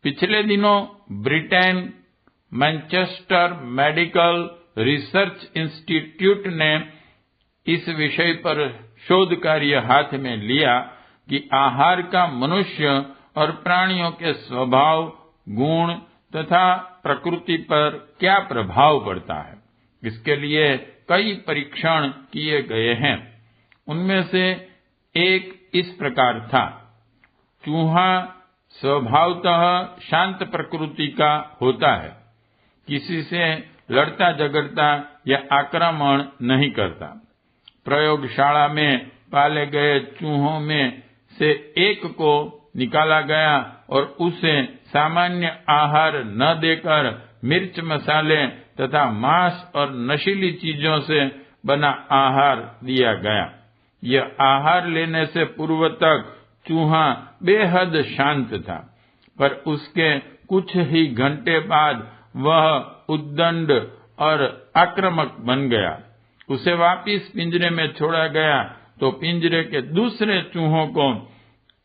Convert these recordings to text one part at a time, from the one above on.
पिछले दिनों Britain Manchester medical research institute ने इस विषय पर शोध कार्य हाथ में लिया कि आहार का मनुष्य और प्राणियों के स्वभाव, गुण तथा प्रकृति पर क्या प्रभाव पड़ता है। इसके लिए कई परीक्षण किए गए हैं। उनमें से एक इस प्रकार था। चूहा स्वभावतः शांत प्रकृति का होता है, किसी से लड़ता झगड़ता या आक्रमण नहीं करता। प्रयोगशाला में पाले गए चूहों में से एक को निकाला गया और उसे सामान्य आहार न देकर मिर्च, मसाले तथा मांस और नशीली चीजों से बना आहार दिया गया। यह आहार लेने से पूर्व तक चूहा बेहद शांत था, पर उसके कुछ ही घंटे बाद वह उद्दंड और आक्रामक बन गया। उसे वापस पिंजरे में छोड़ा गया तो पिंजरे के दूसरे चूहों को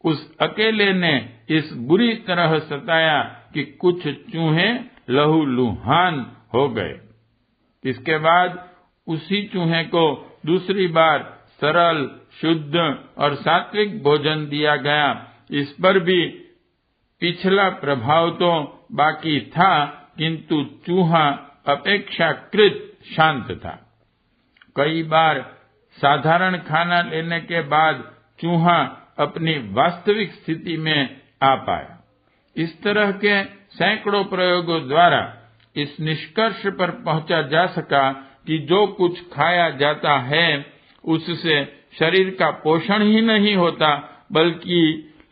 उस अकेले ने इस बुरी तरह सताया कि कुछ चूहे लहूलुहान हो गए। इसके बाद उसी चूहे को दूसरी बार सरल, शुद्ध और सात्विक भोजन दिया गया। इस पर भी पिछला प्रभाव तो बाकी था, किंतु चूहा अपेक्षाकृत शांत था। कई बार साधारण खाना लेने के बाद चूहा अपनी वास्तविक स्थिति में आ पाया। इस तरह के सैकड़ों प्रयोगों द्वारा इस निष्कर्ष पर पहुंचा जा सका कि जो कुछ खाया जाता है उससे शरीर का पोषण ही नहीं होता, बल्कि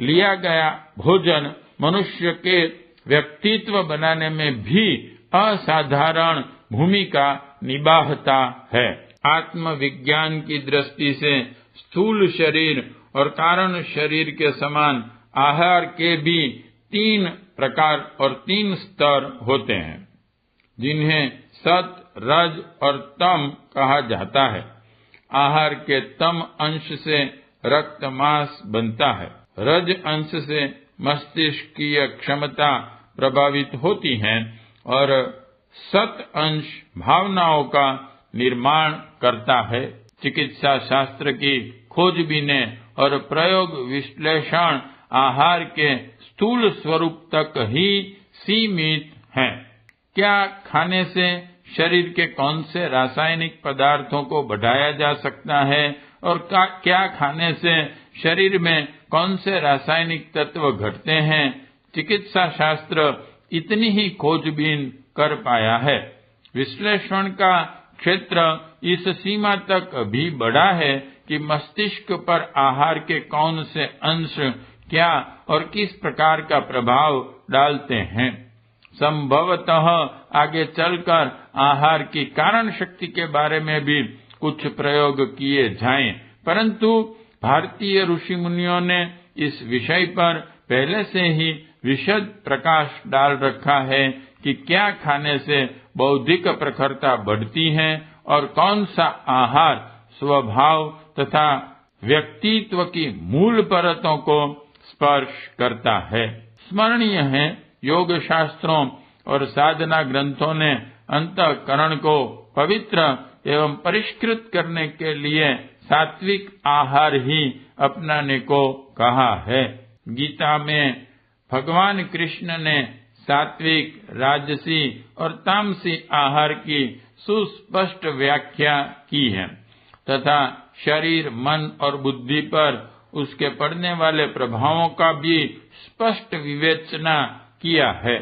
लिया गया भोजन मनुष्य के व्यक्तित्व बनाने में भी असाधारण भूमिका निभाता है। आत्मविज्ञान की दृष्टि से स्थूल शरीर और कारण शरीर के समान आहार के भी 3 प्रकार और 3 स्तर होते हैं, जिन्हें सत, रज और तम कहा जाता है। आहार के तम अंश से रक्त मांस बनता है। रज अंश से मस्तिष्कीय क्षमता प्रभावित होती है और सत अंश भावनाओं का निर्माण करता है। चिकित्सा शास्त्र की खोजबीन और प्रयोग विश्लेषण आहार के स्थूल स्वरूप तक ही सीमित हैं। क्या खाने से शरीर के कौन से रासायनिक पदार्थों को बढ़ाया जा सकता है और क्या खाने से शरीर में कौन से रासायनिक तत्व घटते हैं, चिकित्सा शास्त्र इतनी ही खोजबीन कर पाया है। विश्लेषण का क्षेत्र इस सीमा तक भी बढ़ा है कि मस्तिष्क पर आहार के कौन से अंश क्या और किस प्रकार का प्रभाव डालते हैं। संभवतः आगे चलकर आहार की कारण शक्ति के बारे में भी कुछ प्रयोग किए जाएं, परंतु भारतीय ऋषि मुनियों ने इस विषय पर पहले से ही विशद प्रकाश डाल रखा है कि क्या खाने से बौद्धिक प्रखरता बढ़ती है और कौन सा आहार स्वभाव तथा व्यक्तित्व की मूल परतों को स्पर्श करता है। स्मरणीय है, योग शास्त्रों और साधना ग्रंथों ने अंतःकरण को पवित्र एवं परिष्कृत करने के लिए सात्विक आहार ही अपनाने को कहा है। गीता में भगवान कृष्ण ने सात्विक, राजसी और तामसी आहार की सुस्पष्ट व्याख्या की है तथा शरीर, मन और बुद्धि पर उसके पड़ने वाले प्रभावों का भी स्पष्ट विवेचना किया है।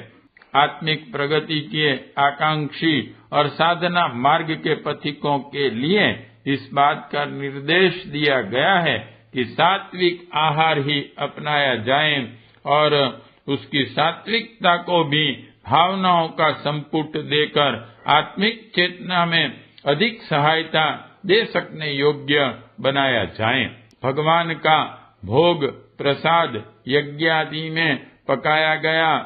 आत्मिक प्रगति के आकांक्षी और साधना मार्ग के पथिकों के लिए इस बात का निर्देश दिया गया है कि सात्विक आहार ही अपनाया जाए और उसकी सात्विकता को भी भावनाओं का संपुट देकर आत्मिक चेतना में अधिक सहायता दे सकने योग्य बनाया जाए। भगवान का भोग प्रसाद यज्ञादि में पकाया गया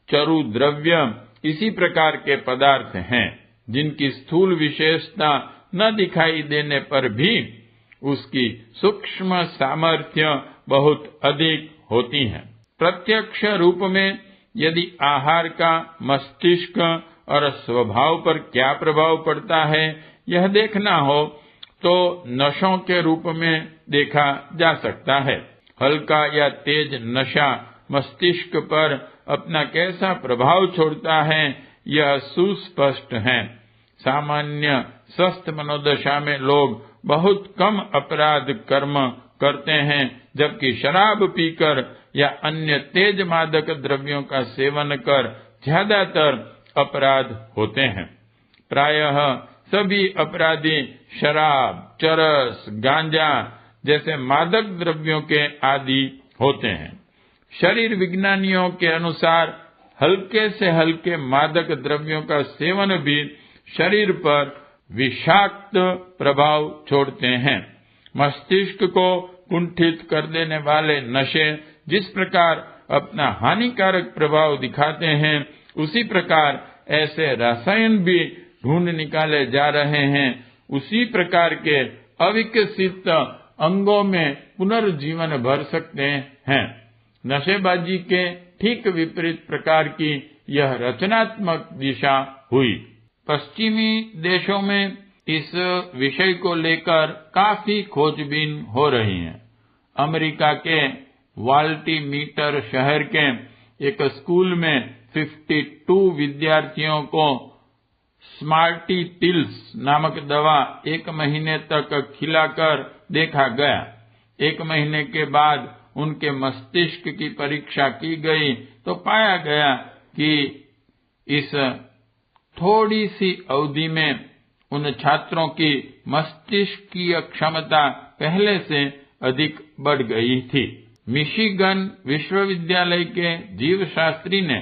चरु द्रव्य इसी प्रकार के पदार्थ हैं, जिनकी स्थूल विशेषता न दिखाई देने पर भी उसकी सूक्ष्म सामर्थ्य बहुत अधिक होती है। प्रत्यक्ष रूप में यदि आहार का मस्तिष्क और स्वभाव पर क्या प्रभाव पड़ता है यह देखना हो तो नशों के रूप में देखा जा सकता है। हल्का या तेज नशा मस्तिष्क पर अपना कैसा प्रभाव छोड़ता है यह सुस्पष्ट है। सामान्य स्वस्थ मनोदशा में लोग बहुत कम अपराध कर्म करते हैं, जबकि शराब पीकर या अन्य तेज मादक द्रव्यों का सेवन कर ज्यादातर अपराध होते हैं। प्रायः सभी अपराधी शराब, चरस, गांजा जैसे मादक द्रव्यों के आदी होते हैं। शरीर विज्ञानियों के अनुसार हल्के से हल्के मादक द्रव्यों का सेवन भी शरीर पर विषाक्त प्रभाव छोड़ते हैं। मस्तिष्क को कुंठित कर देने वाले नशे जिस प्रकार अपना हानिकारक प्रभाव दिखाते हैं, उसी प्रकार ऐसे रसायन भी ढूंढ निकाले जा रहे हैं। उसी प्रकार के अविकसित अंगों में पुनर्जीवन भर सकते हैं। नशेबाजी के ठीक विपरीत प्रकार की यह रचनात्मक दिशा हुई। पश्चिमी देशों में इस विषय को लेकर काफी खोजबीन हो रही है। अमेरिका के वाल्टीमीटर शहर के एक स्कूल में 52 विद्यार्थियों को स्मार्टी पिल्स नामक दवा 1 महीने तक खिलाकर देखा गया। 1 महीने के बाद उनके मस्तिष्क की परीक्षा की गई तो पाया गया कि इस थोड़ी सी अवधि में उन छात्रों की मस्तिष्कीय क्षमता पहले से अधिक बढ़ गई थी। मिशिगन विश्वविद्यालय के जीवशास्त्री ने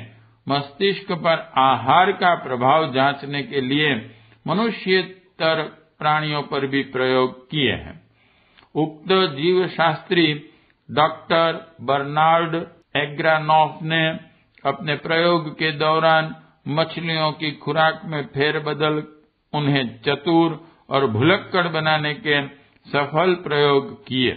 मस्तिष्क पर आहार का प्रभाव जांचने के लिए मनुष्येतर प्राणियों पर भी प्रयोग किए हैं। उक्त जीवशास्त्री डॉक्टर बर्नार्ड एग्रानॉफ ने अपने प्रयोग के दौरान मछलियों की खुराक में फेरबदल उन्हें चतुर और भुलक्कड़ बनाने के सफल प्रयोग किए।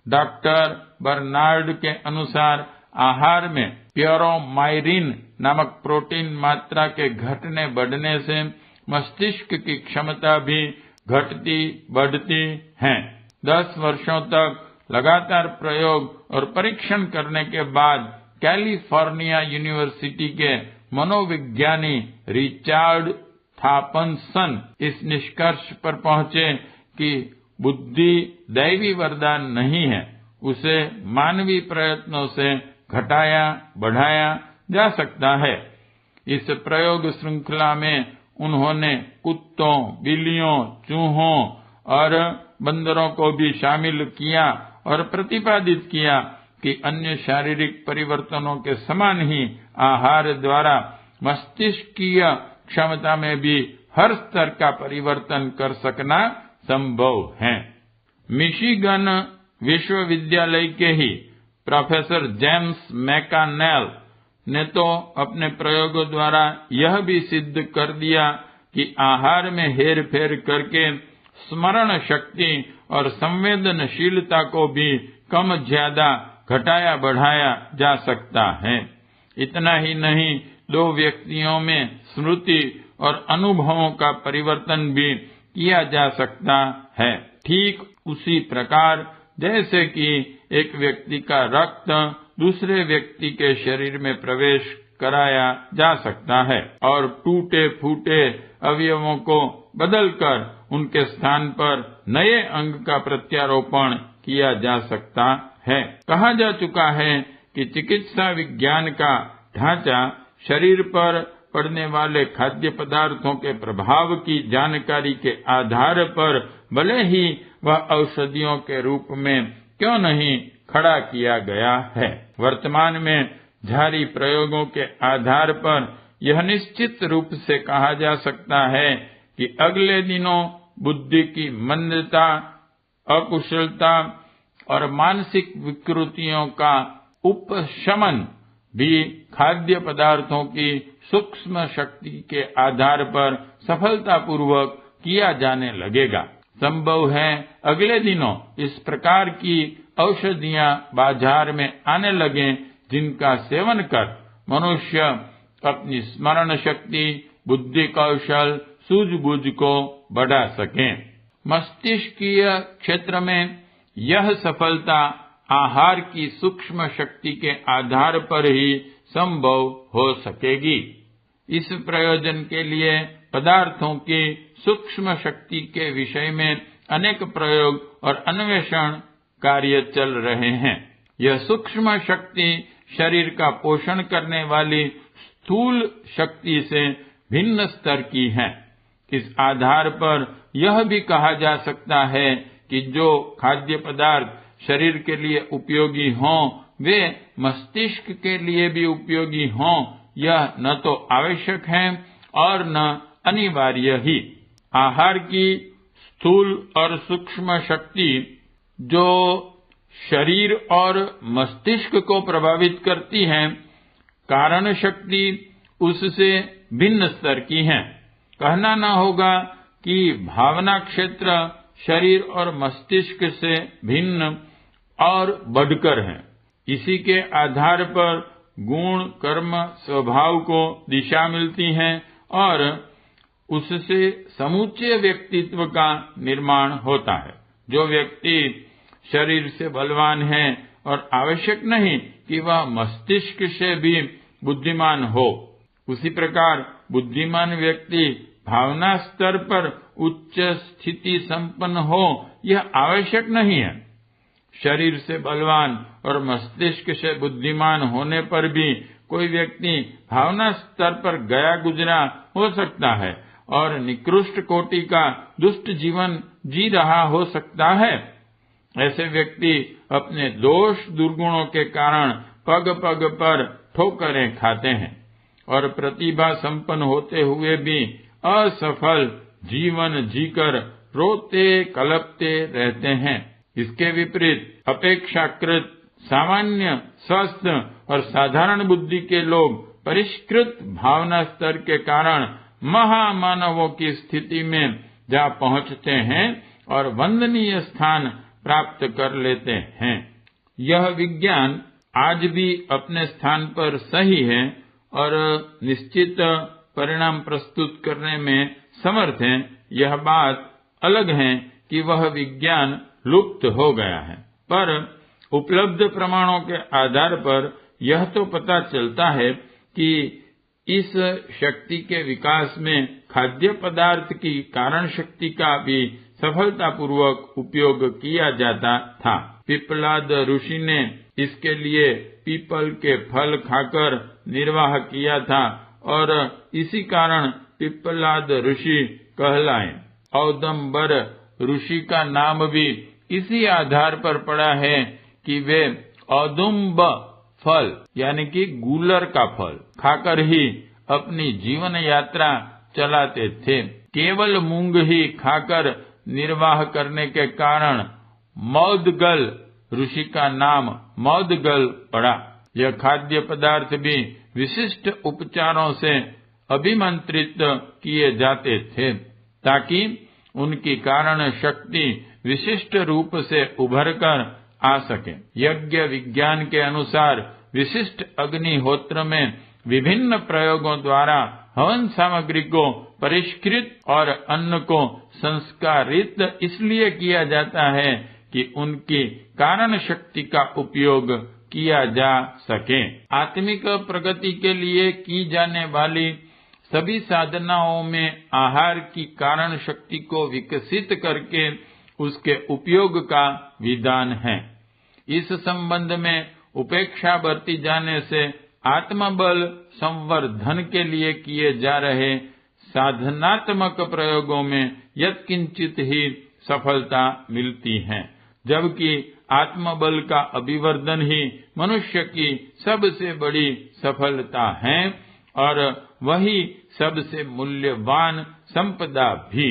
डॉक्टर बर्नार्ड के अनुसार आहार में प्यूरोमाइरिन नामक प्रोटीन मात्रा के घटने बढ़ने से मस्तिष्क की क्षमता भी घटती बढ़ती है। 10 वर्षों तक लगातार प्रयोग और परीक्षण करने के बाद कैलिफोर्निया यूनिवर्सिटी के मनोविज्ञानी रिचर्ड थापसन इस निष्कर्ष पर पहुंचे कि बुद्धि दैवी वरदान नहीं है, उसे मानवीय प्रयत्नों से घटाया बढ़ाया जा सकता है। इस प्रयोग श्रृंखला में उन्होंने कुत्तों, बिल्लियों, चूहों और बंदरों को भी शामिल किया और प्रतिपादित किया कि अन्य शारीरिक परिवर्तनों के समान ही आहार द्वारा मस्तिष्कीय क्षमता में भी हर स्तर का परिवर्तन कर सकना संभव है। मिशिगन विश्वविद्यालय के ही प्रोफेसर जेम्स मैकानेल ने तो अपने प्रयोगों द्वारा यह भी सिद्ध कर दिया कि आहार में हेर फेर करके स्मरण शक्ति और संवेदनशीलता को भी कम ज्यादा घटाया बढ़ाया जा सकता है। इतना ही नहीं, 2 व्यक्तियों में स्मृति और अनुभवों का परिवर्तन भी किया जा सकता है। ठीक उसी प्रकार जैसे कि एक व्यक्ति का रक्त दूसरे व्यक्ति के शरीर में प्रवेश कराया जा सकता है और टूटे फूटे अवयवों को बदलकर उनके स्थान पर नए अंग का प्रत्यारोपण किया जा सकता है। कहा जा चुका है कि चिकित्सा विज्ञान का ढांचा शरीर पर पड़ने वाले खाद्य पदार्थों के प्रभाव की जानकारी के आधार पर भले ही वह औषधियों के रूप में क्यों नहीं खड़ा किया गया है। वर्तमान में जारी प्रयोगों के आधार पर यह निश्चित रूप से कहा जा सकता है कि अगले दिनों बुद्धि की मंदता, अकुशलता और मानसिक विकृतियों का उपशमन भी खाद्य पदार्थों की सूक्ष्म शक्ति के आधार पर सफलतापूर्वक किया जाने लगेगा। संभव है अगले दिनों इस प्रकार की औषधियां बाजार में आने लगें जिनका सेवन कर मनुष्य अपनी स्मरण शक्ति, बुद्धि कौशल, सूझबूझ को बढ़ा सके। मस्तिष्कीय क्षेत्र में यह सफलता आहार की सूक्ष्म शक्ति के आधार पर ही संभव हो सकेगी। इस प्रयोजन के लिए पदार्थों की सूक्ष्म शक्ति के विषय में अनेक प्रयोग और अन्वेषण कार्य चल रहे हैं। यह सूक्ष्म शक्ति शरीर का पोषण करने वाली स्थूल शक्ति से भिन्न स्तर की है। इस आधार पर यह भी कहा जा सकता है कि जो खाद्य पदार्थ शरीर के लिए उपयोगी हों, वे मस्तिष्क के लिए भी उपयोगी हों, यह न तो आवश्यक है और न अनिवार्य ही। आहार की स्थूल और सूक्ष्म शक्ति जो शरीर और मस्तिष्क को प्रभावित करती है, कारण शक्ति उससे भिन्न स्तर की है। कहना न होगा कि भावना क्षेत्र शरीर और मस्तिष्क से भिन्न और बढ़कर है। इसी के आधार पर गुण, कर्म, स्वभाव को दिशा मिलती है और उससे समूचे व्यक्तित्व का निर्माण होता है। जो व्यक्ति शरीर से बलवान है और आवश्यक नहीं कि वह मस्तिष्क से भी बुद्धिमान हो, उसी प्रकार बुद्धिमान व्यक्ति भावना स्तर पर उच्च स्थिति संपन्न हो, यह आवश्यक नहीं है। शरीर से बलवान और मस्तिष्क से बुद्धिमान होने पर भी कोई व्यक्ति भावना स्तर पर गया गुजरा हो सकता है और निकृष्ट कोटि का दुष्ट जीवन जी रहा हो सकता है। ऐसे व्यक्ति अपने दोष दुर्गुणों के कारण पग पग पर ठोकरें खाते हैं और प्रतिभा संपन्न होते हुए भी असफल जीवन जीकर रोते कलपते रहते हैं। इसके विपरीत अपेक्षाकृत सामान्य, स्वस्थ और साधारण बुद्धि के लोग परिष्कृत भावना स्तर के कारण महामानवों की स्थिति में जा पहुंचते हैं और वंदनीय स्थान प्राप्त कर लेते हैं। यह विज्ञान आज भी अपने स्थान पर सही है और निश्चित परिणाम प्रस्तुत करने में समर्थ है। यह बात अलग है कि वह विज्ञान लुप्त हो गया है, पर उपलब्ध प्रमाणों के आधार पर यह तो पता चलता है कि इस शक्ति के विकास में खाद्य पदार्थ की कारण शक्ति का भी सफलतापूर्वक उपयोग किया जाता था। पिप्पलाद ऋषि ने इसके लिए पीपल के फल खाकर निर्वाह किया था और इसी कारण पिप्पलाद ऋषि कहलाए। औदुंबर ऋषि का नाम भी इसी आधार पर पड़ा है कि वे औदुंब फल यानी कि गूलर का फल खाकर ही अपनी जीवन यात्रा चलाते थे। केवल मूंग ही खाकर निर्वाह करने के कारण मौदगल ऋषि का नाम मौदगल पड़ा। यह खाद्य पदार्थ भी विशिष्ट उपचारों से अभिमंत्रित किए जाते थे ताकि उनकी कारण शक्ति विशिष्ट रूप से उभरकर आ सके। यज्ञ विज्ञान के अनुसार विशिष्ट अग्निहोत्र में विभिन्न प्रयोगों द्वारा हवन सामग्री को परिष्कृत और अन्न को संस्कारित इसलिए किया जाता है कि उनकी कारण शक्ति का उपयोग किया जा सके। आत्मिक प्रगति के लिए की जाने वाली सभी साधनाओं में आहार की कारण शक्ति को विकसित करके उसके उपयोग का विधान है। इस संबंध में उपेक्षा बरती जाने से आत्मबल संवर्धन के लिए किए जा रहे साधनात्मक प्रयोगों में यत्किंचित ही सफलता मिलती है, जबकि आत्मबल का अभिवर्धन ही मनुष्य की सबसे बड़ी सफलता है और वही सबसे मूल्यवान संपदा भी।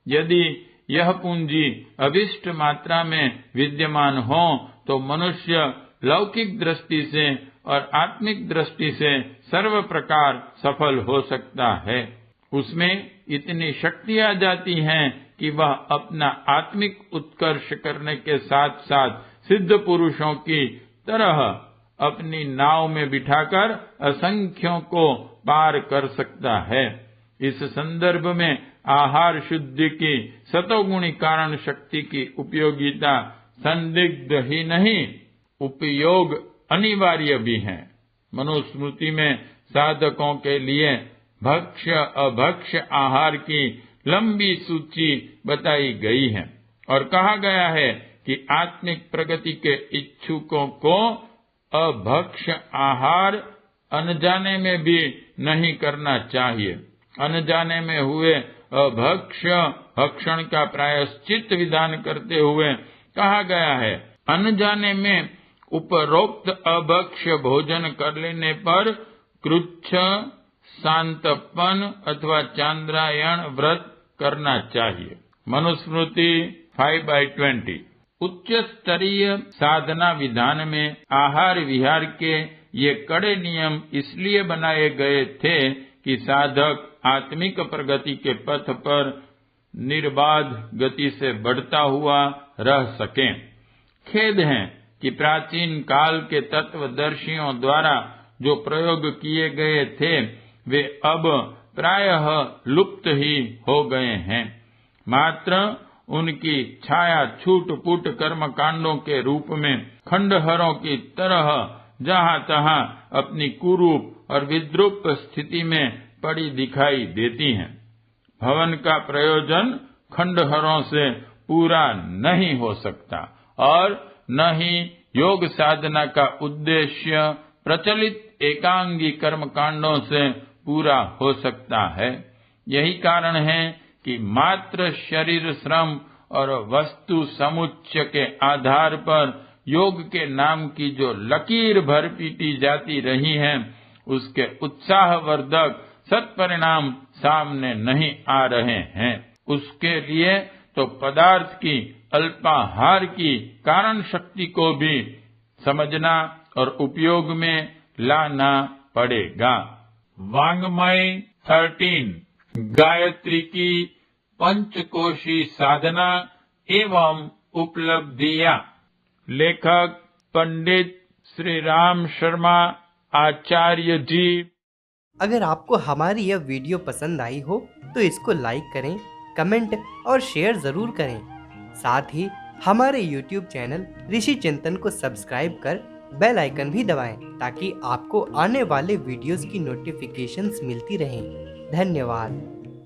यदि यह पूंजी अभिष्ट मात्रा में विद्यमान हो तो मनुष्य लौकिक दृष्टि से और आत्मिक दृष्टि से सर्व प्रकार सफल हो सकता है। उसमें इतनी शक्ति आ जाती है कि वह अपना आत्मिक उत्कर्ष करने के साथ साथ सिद्ध पुरुषों की तरह अपनी नाव में बिठाकर असंख्यों को पार कर सकता है। इस संदर्भ में आहार शुद्धि की सतोगुणी कारण शक्ति की उपयोगिता संदिग्ध ही नहीं, उपयोग अनिवार्य भी है। मनुस्मृति में साधकों के लिए भक्ष्य अभक्ष्य आहार की लंबी सूची बताई गई है और कहा गया है कि आत्मिक प्रगति के इच्छुकों को अभक्ष्य आहार अनजाने में भी नहीं करना चाहिए। अनजाने में हुए अभक्ष्य भक्षण का प्रायश्चित विधान करते हुए कहा गया है, अनजाने में उपरोक्त अभक्ष्य भोजन कर लेने पर कृच्छ, शांतपन अथवा चांद्रायण व्रत करना चाहिए। मनुस्मृति 5/20। उच्च स्तरीय साधना विधान में आहार विहार के ये कड़े नियम इसलिए बनाए गए थे कि साधक आत्मिक प्रगति के पथ पर निर्बाध गति से बढ़ता हुआ रह सके। खेद है कि प्राचीन काल के तत्वदर्शियों द्वारा जो प्रयोग किए गए थे वे अब प्रायः लुप्त ही हो गए हैं। मात्र उनकी छाया छूट-फूट कर्म कांडों के रूप में खंडहरों की तरह जहां तहां अपनी कुरूप और विद्रूप स्थिति में पड़ी दिखाई देती हैं। भवन का प्रयोजन खंडहरों से पूरा नहीं हो सकता और न ही योग साधना का उद्देश्य प्रचलित एकांगी कर्म कांडों से पूरा हो सकता है। यही कारण है कि मात्र शरीर श्रम और वस्तु समुच्चय के आधार पर योग के नाम की जो लकीर भर पीटी जाती रही है, उसके उत्साहवर्धक सत्परिणाम सामने नहीं आ रहे हैं। उसके लिए तो पदार्थ की अल्पाहार की कारण शक्ति को भी समझना और उपयोग में लाना पड़ेगा। वाङ्मय 13 गायत्री की पंचकोशी साधना एवं उपलब्धियां। लेखक पंडित श्री राम शर्मा आचार्य जी। अगर आपको हमारी यह वीडियो पसंद आई हो तो इसको लाइक करें, कमेंट और शेयर जरूर करें। साथ ही हमारे YouTube चैनल ऋषि चिंतन को सब्सक्राइब कर बेल आइकन भी दबाएं ताकि आपको आने वाले वीडियोस की नोटिफिकेशंस मिलती रहें। धन्यवाद।